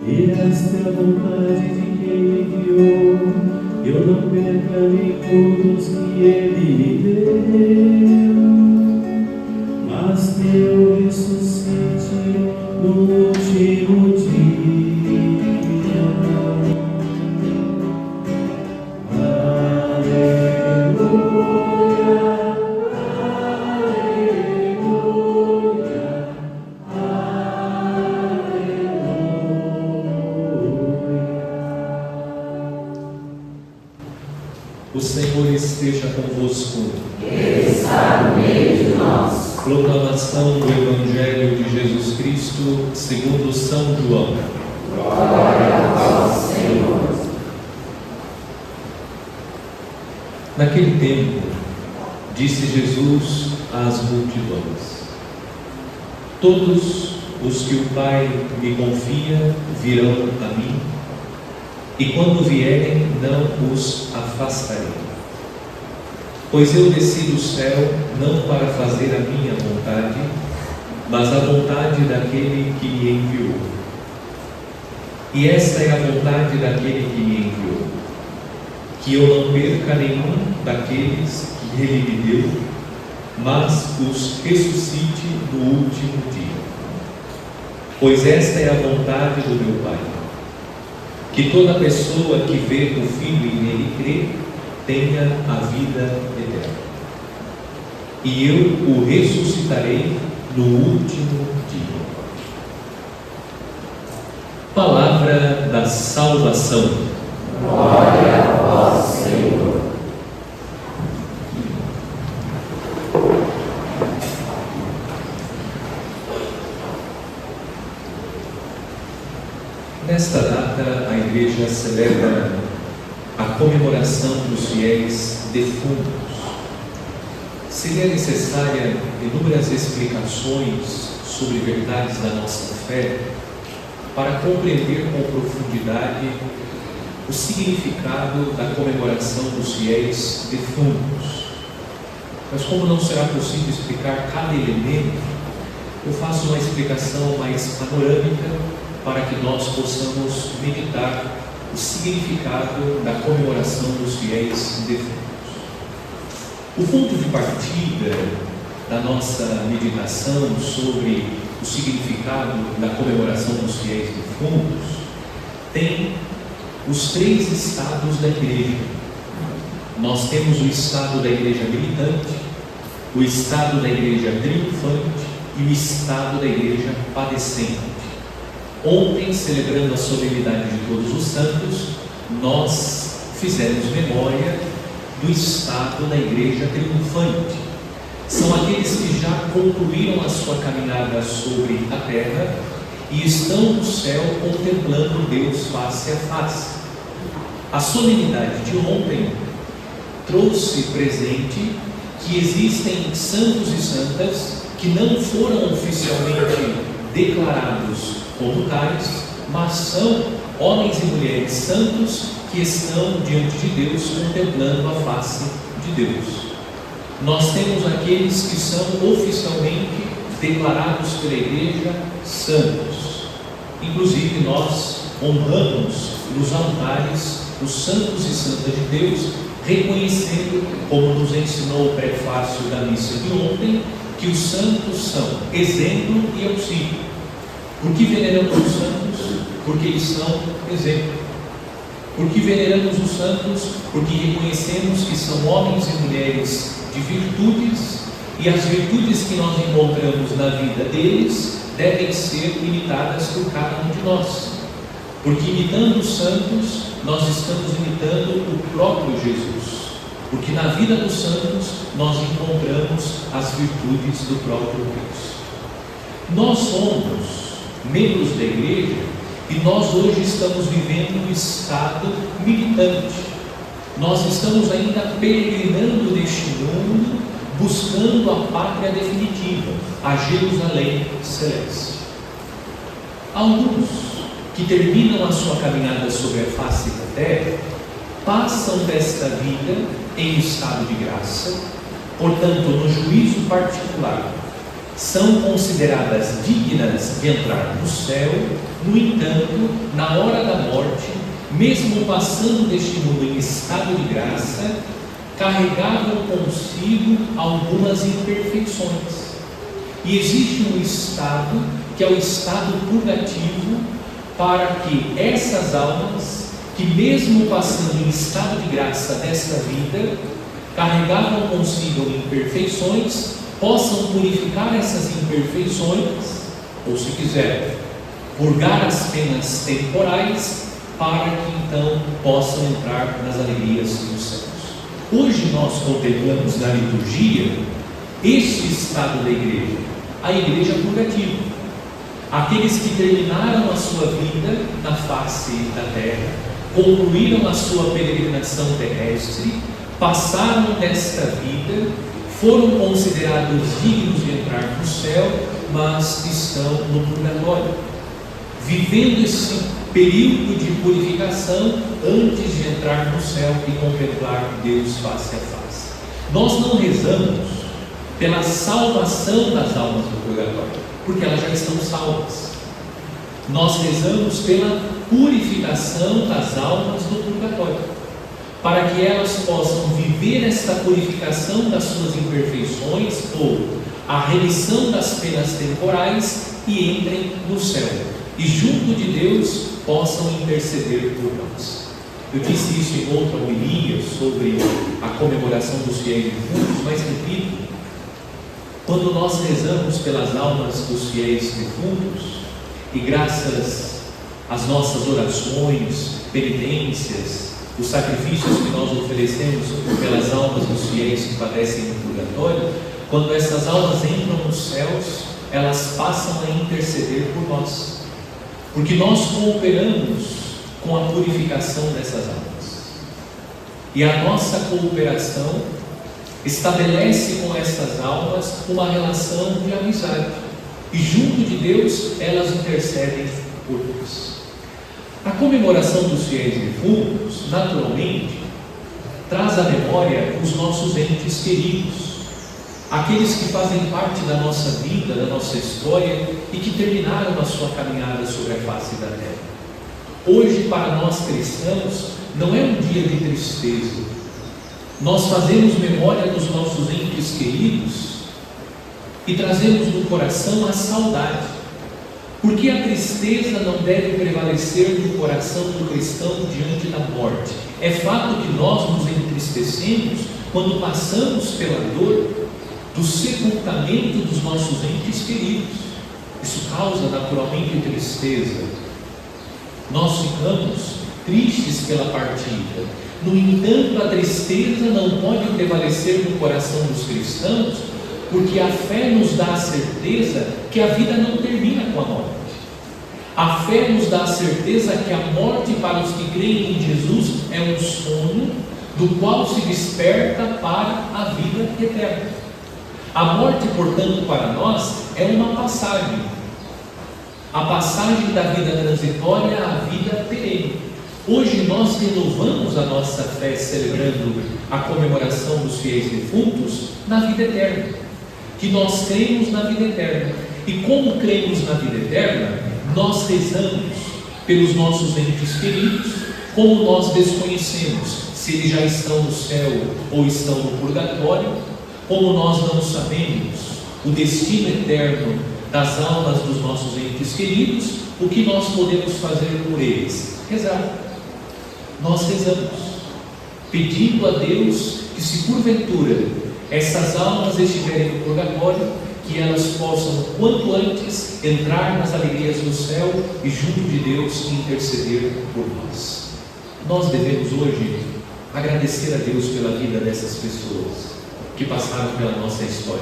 E esta é a vontade de quem me enviou, eu não perca nenhum dos que ele me deu, mas que eu ressuscite no último dia. O Senhor esteja convosco. Ele está no meio de nós. Proclamação do Evangelho de Jesus Cristo segundo São João. Glória a vós, Senhor. Naquele tempo, disse Jesus às multidões: todos os que o Pai me confia virão a mim, e quando vierem não os afastarei. Pois eu desci do céu não para fazer a minha vontade, mas a vontade daquele que me enviou. E esta é a vontade daquele que me enviou, que eu não perca nenhum daqueles que ele me deu, mas os ressuscite no último dia. Pois esta é a vontade do meu Pai, que toda pessoa que vê o Filho e nele crê, tenha a vida eterna. E eu o ressuscitarei no último dia. Palavra da salvação. Glória a vós, Senhor. Nesta data, a Igreja celebra a comemoração dos fiéis defuntos. Seria necessária inúmeras explicações sobre verdades da nossa fé para compreender com profundidade o significado da comemoração dos fiéis defuntos. Mas como não será possível explicar cada elemento, eu faço uma explicação mais panorâmica para que nós possamos meditar o significado da comemoração dos fiéis defuntos. O ponto de partida da nossa meditação sobre o significado da comemoração dos fiéis defuntos tem os três estados da igreja. Nós temos o estado da igreja militante, o estado da igreja triunfante e o estado da igreja padecente. Ontem, celebrando a solenidade de Todos os Santos, nós fizemos memória do estado da igreja triunfante. São aqueles que já concluíram a sua caminhada sobre a terra e estão no céu contemplando Deus face a face. A solenidade de ontem trouxe presente que existem santos e santas que não foram oficialmente declarados como tais, mas são homens e mulheres santos que estão diante de Deus contemplando a face de Deus. Nós temos aqueles que são oficialmente declarados pela Igreja santos. Inclusive nós honramos nos altares os santos e santas de Deus, reconhecendo, como nos ensinou o prefácio da missa de ontem, que os santos são exemplo e auxílio. Por que veneramos os santos? Porque eles são exemplo. Por que veneramos os santos? Porque reconhecemos que são homens e mulheres de virtudes, e as virtudes que nós encontramos na vida deles devem ser imitadas por cada um de nós. Porque imitando os santos, nós estamos imitando o próprio Jesus. Porque na vida dos santos, nós encontramos as virtudes do próprio Deus. Nós somos membros da igreja e nós hoje estamos vivendo um estado militante. Nós estamos ainda peregrinando neste mundo, buscando a pátria definitiva, a Jerusalém celeste. Alguns que terminam a sua caminhada sobre a face da terra passam desta vida em estado de graça, portanto no juízo particular, são consideradas dignas de entrar no céu. No entanto, na hora da morte, mesmo passando deste mundo em estado de graça, carregavam consigo algumas imperfeições. E existe um estado, que é o estado purgativo, para que essas almas, que mesmo passando em estado de graça desta vida, carregavam consigo imperfeições, possam purificar essas imperfeições, ou se quiser, purgar as penas temporais, para que então possam entrar nas alegrias dos céus. Hoje nós contemplamos na liturgia este estado da igreja, a igreja purgativa. Aqueles que terminaram a sua vida na face da terra, concluíram a sua peregrinação terrestre, passaram desta vida, foram considerados dignos de entrar no céu, mas estão no purgatório, vivendo esse período de purificação antes de entrar no céu e contemplar Deus face a face. Nós não rezamos pela salvação das almas do purgatório, porque elas já estão salvas. Nós rezamos pela purificação das almas do purgatório, para que elas possam viver esta purificação das suas imperfeições, ou a remissão das penas temporais, e entrem no céu, e junto de Deus possam interceder por nós. Eu disse isso em outra homilia sobre a comemoração dos fiéis defuntos, mas repito, quando nós rezamos pelas almas dos fiéis defuntos, e graças às nossas orações, penitências, os sacrifícios que nós oferecemos pelas almas dos fiéis que padecem no purgatório, quando essas almas entram nos céus, elas passam a interceder por nós, porque nós cooperamos com a purificação dessas almas, e a nossa cooperação estabelece com essas almas uma relação de amizade, e junto de Deus elas intercedem por nós. A comemoração dos fiéis defuntos, naturalmente, traz à memória os nossos entes queridos, aqueles que fazem parte da nossa vida, da nossa história, e que terminaram a sua caminhada sobre a face da terra. Hoje, para nós cristãos, não é um dia de tristeza. Nós fazemos memória dos nossos entes queridos e trazemos no coração a saudade, porque a tristeza não deve prevalecer no coração do cristão diante da morte. É fato que nós nos entristecemos quando passamos pela dor do sepultamento dos nossos entes queridos. Isso causa naturalmente tristeza. Nós ficamos tristes pela partida. No entanto, a tristeza não pode prevalecer no coração dos cristãos, porque a fé nos dá a certeza que a vida não termina com a morte. A fé nos dá a certeza que a morte para os que creem em Jesus é um sono do qual se desperta para a vida eterna. A morte, portanto, para nós é uma passagem. A passagem da vida transitória à vida perene. Hoje nós renovamos a nossa fé celebrando a comemoração dos fiéis defuntos na vida eterna, que nós cremos na vida eterna. E como cremos na vida eterna, nós rezamos pelos nossos entes queridos, como nós desconhecemos se eles já estão no céu ou estão no purgatório, como nós não sabemos o destino eterno das almas dos nossos entes queridos, o que nós podemos fazer por eles? Rezar. Nós rezamos, pedindo a Deus que, se porventura essas almas estiverem no purgatório, que elas possam, quanto antes, entrar nas alegrias do céu e junto de Deus interceder por nós. Nós devemos hoje agradecer a Deus pela vida dessas pessoas que passaram pela nossa história,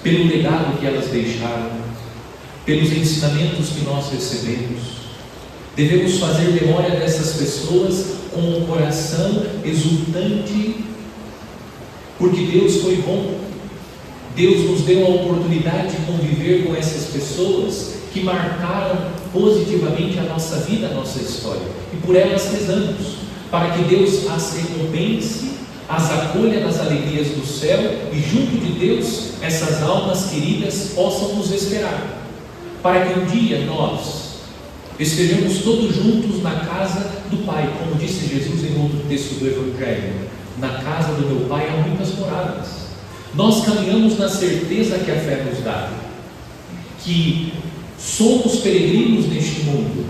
pelo legado que elas deixaram, pelos ensinamentos que nós recebemos. Devemos fazer memória dessas pessoas com o coração exultante, porque Deus foi bom. Deus nos deu a oportunidade de conviver com essas pessoas que marcaram positivamente a nossa vida, a nossa história, e por elas rezamos, para que Deus as recompense, as acolha nas alegrias do céu e junto de Deus essas almas queridas possam nos esperar, para que um dia nós estejamos todos juntos na casa do Pai, como disse Jesus em outro texto do Evangelho: na casa do meu Pai há muitas moradas. Nós caminhamos na certeza que a fé nos dá, que somos peregrinos neste mundo,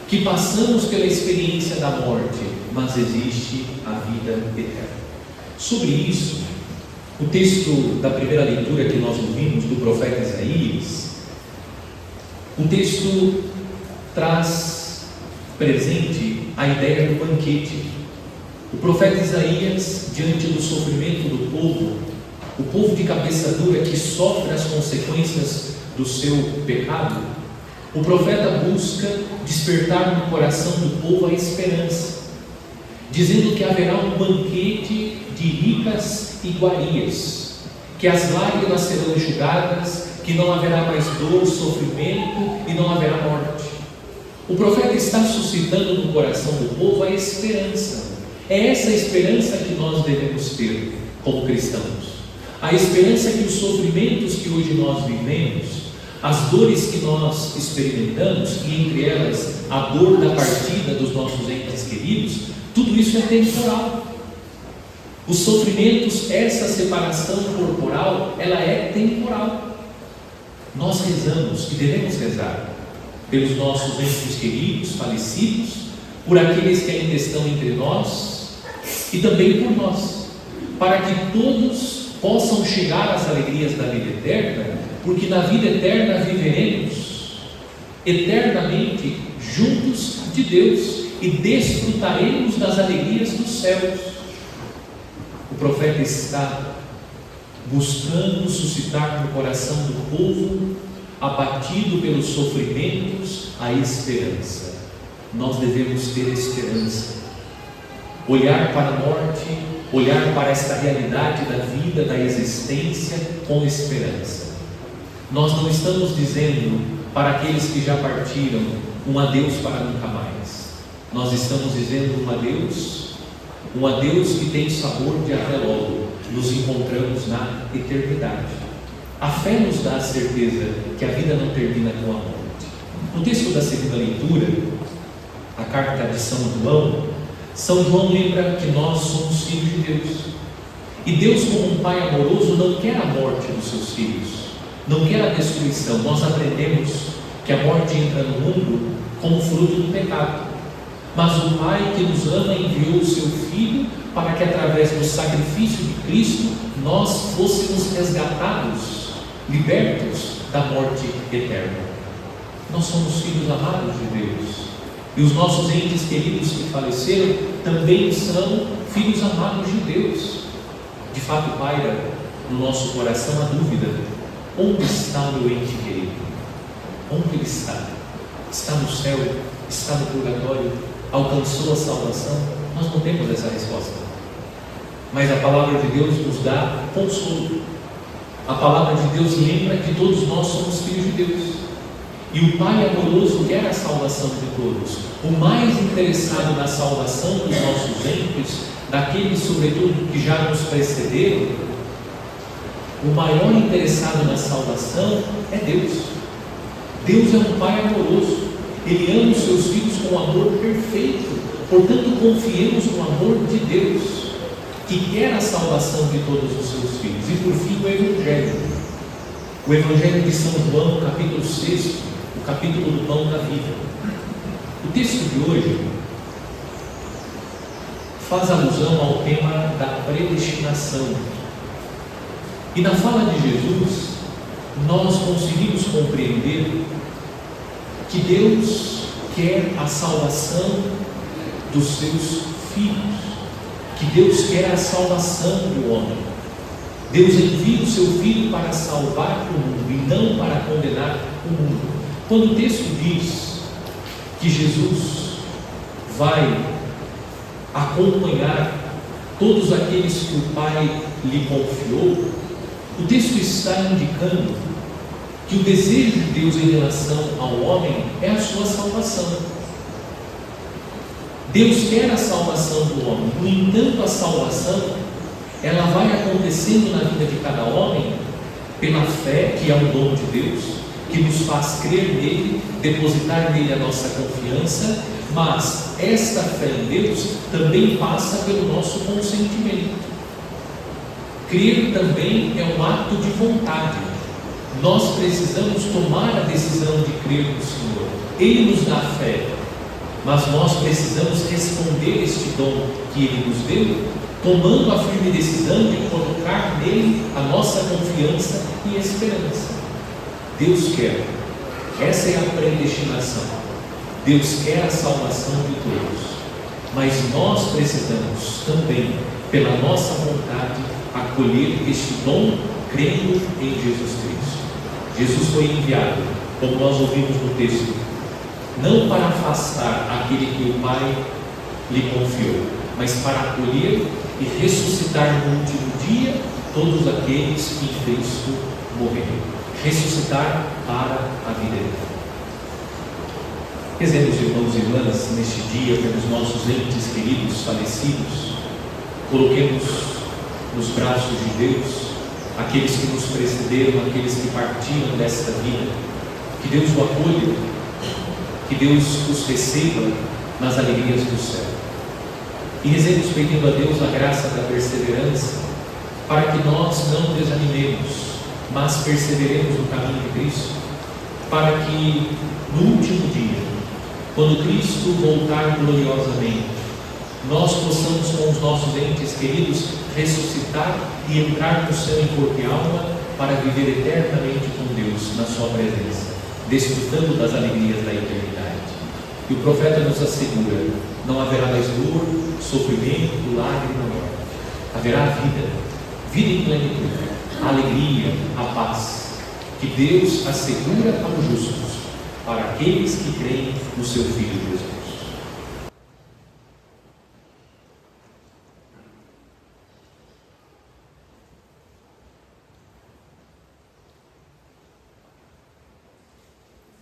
que passamos pela experiência da morte, mas existe a vida eterna. Sobre isso, o texto da primeira leitura que nós ouvimos do profeta Isaías, o texto traz presente a ideia do banquete. O profeta Isaías, diante do sofrimento do povo, o povo de cabeça dura que sofre as consequências do seu pecado, o profeta busca despertar no coração do povo a esperança, dizendo que haverá um banquete de ricas iguarias, que as lágrimas serão enxugadas, que não haverá mais dor, sofrimento e não haverá morte. O profeta está suscitando no coração do povo a esperança. É essa esperança que nós devemos ter como cristãos. A esperança que os sofrimentos que hoje nós vivemos, as dores que nós experimentamos, e entre elas a dor da partida dos nossos entes queridos, tudo isso é temporal. Os sofrimentos, essa separação corporal, ela é temporal. Nós rezamos e devemos rezar pelos nossos entes queridos, falecidos, por aqueles que ainda estão entre nós e também por nós, para que todos possam chegar às alegrias da vida eterna, porque na vida eterna viveremos eternamente juntos de Deus e desfrutaremos das alegrias dos céus. O profeta está buscando suscitar no coração do povo, abatido pelos sofrimentos, a esperança. Nós devemos ter esperança, olhar para a morte, olhar para esta realidade da vida, da existência, com esperança. Nós não estamos dizendo para aqueles que já partiram um adeus para nunca mais. Nós estamos dizendo um adeus que tem sabor de até logo. Nos encontramos na eternidade. A fé nos dá a certeza que a vida não termina com a morte. No texto da segunda leitura, a carta de São João lembra que nós somos filhos de Deus. E Deus, como um Pai amoroso, não quer a morte dos seus filhos, não quer a destruição. Nós aprendemos que a morte entra no mundo como fruto do pecado. Mas o Pai que nos ama enviou o seu Filho para que através do sacrifício de Cristo nós fôssemos resgatados, libertos da morte eterna. Nós somos filhos amados de Deus. E os nossos entes queridos que faleceram também são filhos amados de Deus. De fato, paira no nosso coração a dúvida: onde está o meu ente querido? Onde ele está? Está no céu? Está no purgatório? Alcançou a salvação? Nós não temos essa resposta. Mas a palavra de Deus nos dá consolo. A palavra de Deus lembra que todos nós somos filhos de Deus. E o Pai amoroso quer a salvação de todos. O mais interessado na salvação dos nossos entes, daqueles sobretudo que já nos precederam, o maior interessado na salvação é Deus. Deus é um Pai amoroso. Ele ama os seus filhos com um amor perfeito. Portanto, confiemos no amor de Deus, que quer a salvação de todos os seus filhos. E por fim, o Evangelho. O Evangelho de São João, capítulo 6, o capítulo do pão da vida. O texto de hoje faz alusão ao tema da predestinação. E na fala de Jesus, nós conseguimos compreender que Deus quer a salvação dos seus filhos, que Deus quer a salvação do homem. Deus envia o seu Filho para salvar o mundo e não para condenar o mundo. Quando o texto diz que Jesus vai acompanhar todos aqueles que o Pai lhe confiou, o texto está indicando que o desejo de Deus em relação ao homem é a sua salvação. Deus quer a salvação do homem. No entanto, a salvação, ela vai acontecendo na vida de cada homem pela fé, que é um dom de Deus, que nos faz crer nele, depositar nele a nossa confiança, mas esta fé em Deus também passa pelo nosso consentimento. Crer também é um ato de vontade. Nós precisamos tomar a decisão de crer no Senhor. Ele nos dá fé, mas nós precisamos responder este dom que Ele nos deu, tomando a firme decisão de colocar nele a nossa confiança e esperança. Deus quer, essa é a predestinação. Deus quer a salvação de todos, mas nós precisamos também, pela nossa vontade, acolher este dom, crendo em Jesus Cristo. Jesus foi enviado, como nós ouvimos no texto, não para afastar aquele que o Pai lhe confiou, mas para acolher e ressuscitar no último dia todos aqueles que em Cristo morreram. Ressuscitar para a vida eterna. Rezemos, irmãos e irmãs, neste dia pelos nossos entes queridos falecidos. Coloquemos nos braços de Deus aqueles que nos precederam, aqueles que partiram desta vida. Que Deus o acolha, que Deus os receba nas alegrias do céu. E rezemos pedindo a Deus a graça da perseverança, para que nós não desanimemos, mas perseveremos no caminho de Cristo, para que no último dia, quando Cristo voltar gloriosamente, nós possamos com os nossos entes queridos ressuscitar e entrar no céu em corpo e alma para viver eternamente com Deus na sua presença, desfrutando das alegrias da eternidade. E o profeta nos assegura: não haverá mais dor, sofrimento, lágrima, morte. Haverá vida em plenitude, a alegria, a paz, que Deus assegura aos justos, para aqueles que creem no seu Filho Jesus.